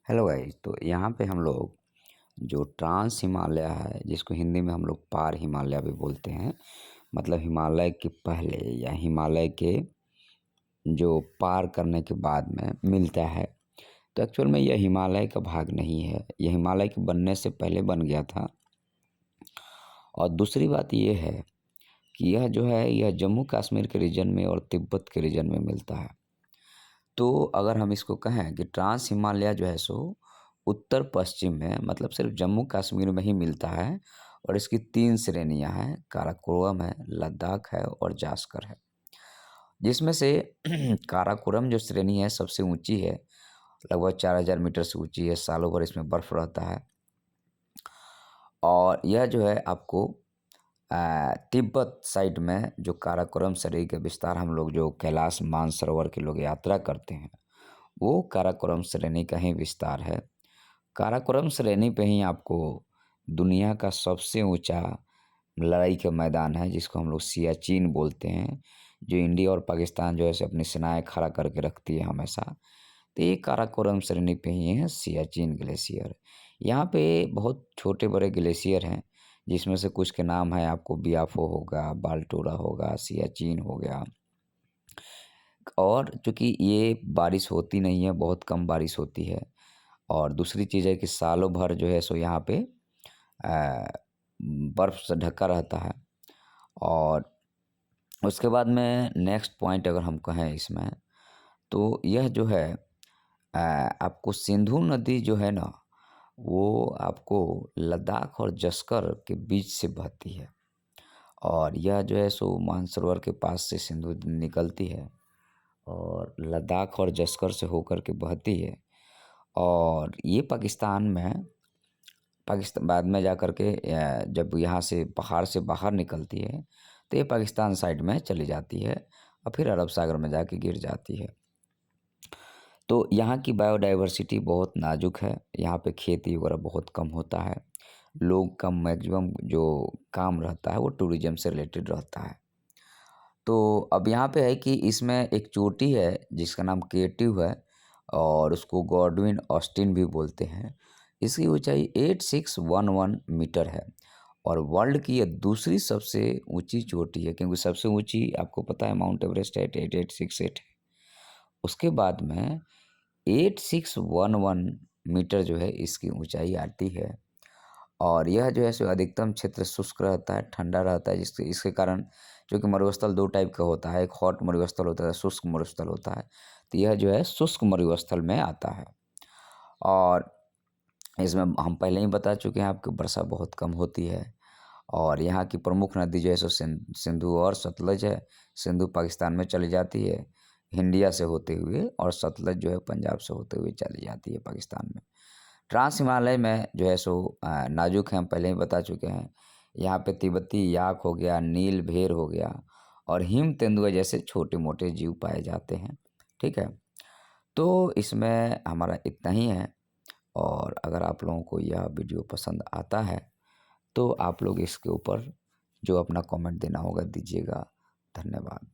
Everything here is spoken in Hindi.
Hello guys. तो यहाँ पे हम लोग जो ट्रांस हिमालय है, जिसको हिंदी में हम लोग पार हिमालय भी बोलते हैं, मतलब हिमालय के पहले या हिमालय के जो पार करने के बाद में मिलता है। तो एक्चुअल में यह हिमालय का भाग नहीं है, यह हिमालय के बनने से पहले बन गया था। और दूसरी बात ये है कि यह जो है यह जम्मू कश्मीर के रीजन में और तिब्बत के रीजन में मिलता है। तो अगर हम इसको कहें कि ट्रांस हिमालय जो है सो उत्तर पश्चिम में, मतलब सिर्फ जम्मू कश्मीर में ही मिलता है। और इसकी 3 श्रेणियां हैं, काराकोरम है, लद्दाख है और जास्कर है। जिसमें से काराकोरम जो श्रेणी है सबसे ऊंची है, लगभग 4000 मीटर से ऊंची है। सालों भर इसमें बर्फ रहता है। और यह जो है आपको तिब्बत साइड में जो काराकोरम श्रेणी का विस्तार, हम लोग जो कैलाश मानसरोवर के लोग यात्रा करते हैं, वो काराकोरम श्रेणी का ही विस्तार है। काराकोरम श्रेणी पे ही आपको दुनिया का सबसे ऊंचा लड़ाई का मैदान है, जिसको हम लोग सियाचिन बोलते हैं, जो इंडिया और पाकिस्तान जो है सो अपनी सेनाएं खड़ा करके रखती है हमेशा। तो ये काराकोरम श्रेणी पे ही है सियाचिन ग्लेशियर। यहाँ पे बहुत छोटे बड़े ग्लेशियर हैं, जिसमें से कुछ के नाम है आपको बियाफो होगा, बाल्टोरा होगा, सियाचिन हो गया। और चूँकि ये बारिश होती नहीं है, बहुत कम बारिश होती है। और दूसरी चीज़ है कि सालों भर जो है सो यहाँ पे अ, बर्फ़ से ढका रहता है। और उसके बाद में नेक्स्ट पॉइंट अगर हम कहें इसमें, तो यह जो है आपको सिंधु नदी जो है ना, वो आपको लद्दाख और जस्कर के बीच से बहती है। और यह जो है सो मानसरोवर के पास से सिंधु नदी निकलती है और लद्दाख और जस्कर से होकर के बहती है। और ये पाकिस्तान बाद में जा कर के जब यहाँ से पहाड़ से बाहर निकलती है, तो ये पाकिस्तान साइड में चली जाती है और फिर अरब सागर में जाके गिर जाती है। तो यहाँ की बायोडाइवर्सिटी बहुत नाजुक है। यहाँ पे खेती वगैरह बहुत कम होता है। लोग का मैक्सिमम जो काम रहता है वो टूरिज्म से रिलेटेड रहता है। तो अब यहाँ पे है कि इसमें एक चोटी है जिसका नाम केट्यू है, और उसको गॉडविन ऑस्टिन भी बोलते हैं। इसकी ऊंचाई 8611 मीटर है और वर्ल्ड की यह दूसरी सबसे ऊंची चोटी है, क्योंकि सबसे ऊंची आपको पता है माउंट एवरेस्ट है, 8868 है। उसके बाद में 8611 मीटर जो है इसकी ऊंचाई आती है। और यह जो है सो अधिकतम क्षेत्र शुष्क रहता है, ठंडा रहता है, जिसके इसके कारण, जो कि मरुस्थल 2 टाइप का होता है, एक हॉट मरुस्थल होता है, शुष्क मरुस्थल होता है। तो यह जो है शुष्क मरुस्थल में आता है। और इसमें हम पहले ही बता चुके हैं आपको, वर्षा बहुत कम होती है। और यहाँ की प्रमुख नदी जो है सो सिंधु और सतलज है। सिंधु पाकिस्तान में चली जाती है इंडिया से होते हुए, और सतलज जो है पंजाब से होते हुए चली जाती है पाकिस्तान में। ट्रांस हिमालय में जो है सो नाजुक है, हम पहले ही बता चुके हैं। यहाँ पे तिब्बती याक हो गया, नील भेर हो गया और हिम तेंदुआ जैसे छोटे मोटे जीव पाए जाते हैं। ठीक है, तो इसमें हमारा इतना ही है। और अगर आप लोगों को यह वीडियो पसंद आता है, तो आप लोग इसके ऊपर जो अपना कमेंट देना होगा दीजिएगा। धन्यवाद।